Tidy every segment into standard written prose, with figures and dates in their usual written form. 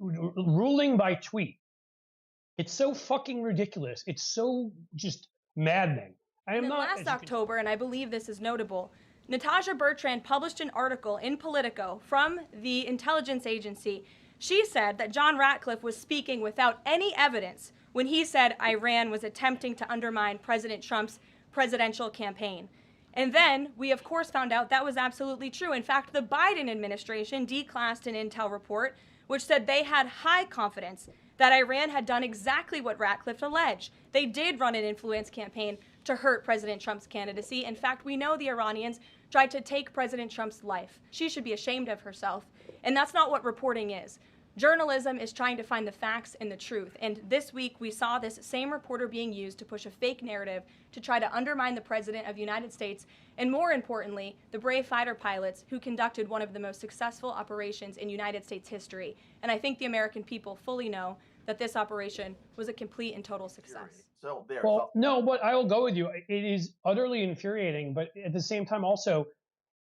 ruling by tweet. It's so fucking ridiculous. It's so just maddening. I And am then not, last as you can. October, and I believe this is notable, Natasha Bertrand published an article in Politico from the intelligence agency. She said that John Ratcliffe was speaking without any evidence when he said Iran was attempting to undermine President Trump's presidential campaign. And then we, of course, found out that was absolutely true. In fact, the Biden administration declassed an intel report which said they had high confidence that Iran had done exactly what Ratcliffe alleged. They did run an influence campaign to hurt President Trump's candidacy. In fact, we know the Iranians tried to take President Trump's life. She should be ashamed of herself. And that's not what reporting is. Journalism is trying to find the facts and the truth. And this week, we saw this same reporter being used to push a fake narrative to try to undermine the President of the United States, and more importantly, the brave fighter pilots who conducted one of the most successful operations in United States history. And I think the American people fully know that this operation was a complete and total success. Well, no, but I will go with you. It is utterly infuriating, but at the same time, also,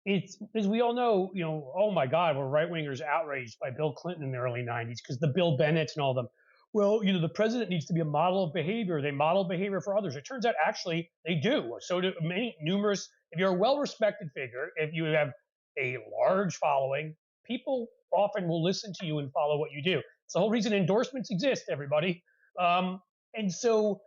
it's as we all know, oh my God, were right wingers outraged by Bill Clinton in the early 90s because the Bill Bennetts and all of them. Well, the president needs to be a model of behavior. They model behavior for others. It turns out actually they do. So do numerous, if you're a well respected figure, if you have a large following, people often will listen to you and follow what you do. It's the whole reason endorsements exist, everybody. And so,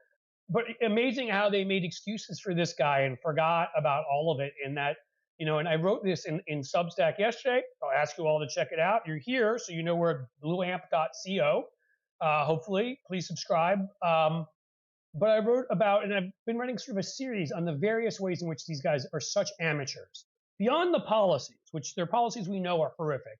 but amazing how they made excuses for this guy and forgot about all of it. In that, and I wrote this in Substack yesterday. I'll ask you all to check it out. You're here, so you know we're at blueamp.co. Hopefully, please subscribe. But I wrote about, and I've been running sort of a series on the various ways in which these guys are such amateurs. Beyond the policies, which their policies we know are horrific,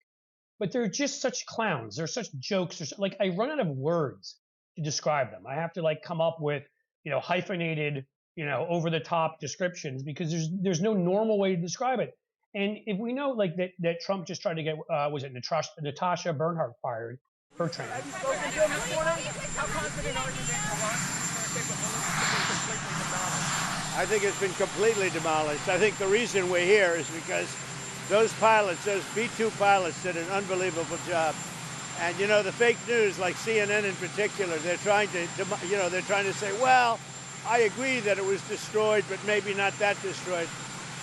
but they're just such clowns. They're such jokes. Like I run out of words to describe them. I have to come up with, hyphenated, over the top descriptions because there's no normal way to describe it. And if we know that Trump just tried to get was it Natasha Bertrand fired, Bertrand. Have you spoken to him this morning? How confident are you that Iran is going to take a completely demolished? I think it's been completely demolished. I think the reason we're here is because those pilots, those B-2 pilots, did an unbelievable job. And the fake news, like CNN in particular, they're trying to say, well, I agree that it was destroyed, but maybe not that destroyed.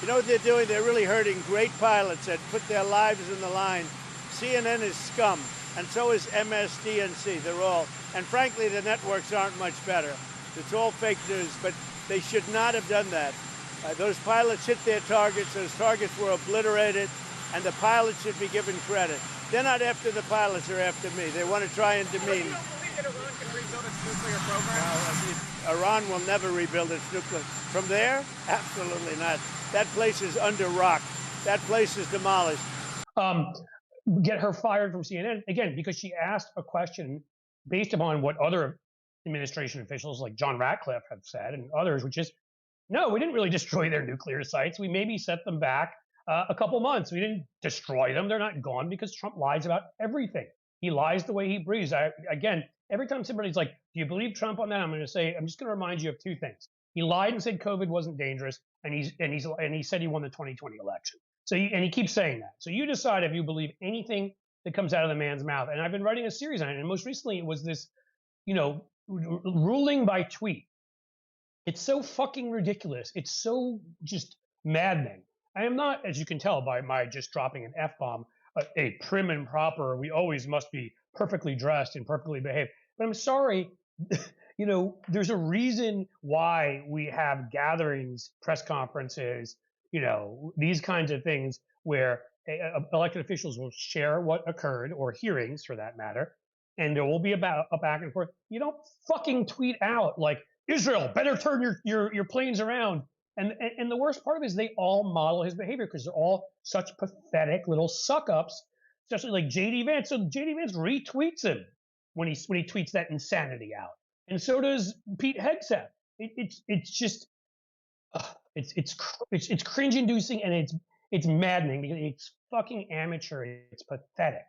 You know what they're doing? They're really hurting great pilots that put their lives in the line. CNN is scum, and so is MSDNC. They're all, and frankly, the networks aren't much better. It's all fake news, but they should not have done that. Those pilots hit their targets. Those targets were obliterated, and the pilots should be given credit. They're not after the pilots, they're after me. They want to try and demean. You don't believe that Iran can rebuild its nuclear program? Iran will never rebuild its nuclear. From there? Absolutely not. That place is under rock. That place is demolished. Get her fired from CNN again because she asked a question based upon what other administration officials like John Ratcliffe have said and others, which is, no, we didn't really destroy their nuclear sites. We maybe set them back a couple months. We didn't destroy them. They're not gone because Trump lies about everything. He lies the way he breathes. Again, every time somebody's like, do you believe Trump on that? I'm going to say, I'm just going to remind you of two things. He lied and said COVID wasn't dangerous, and he said he won the 2020 election. So he keeps saying that. So you decide if you believe anything that comes out of the man's mouth. And I've been writing a series on it, and most recently it was this, ruling by tweet. It's so fucking ridiculous. It's so just maddening. I am not, as you can tell by my just dropping an F-bomb, a prim and proper, we always must be perfectly dressed and perfectly behaved. But I'm sorry, there's a reason why we have gatherings, press conferences, these kinds of things where elected officials will share what occurred, or hearings for that matter, and there will be a back and forth. You don't fucking tweet out like, Israel, better turn your planes around. And the worst part of it is they all model his behavior because they're all such pathetic little suck-ups, especially like J.D. Vance. So J.D. Vance retweets him when he tweets that insanity out. And so does Pete Hegseth. It's just it's cringe-inducing, and it's maddening because it's fucking amateur. It's pathetic.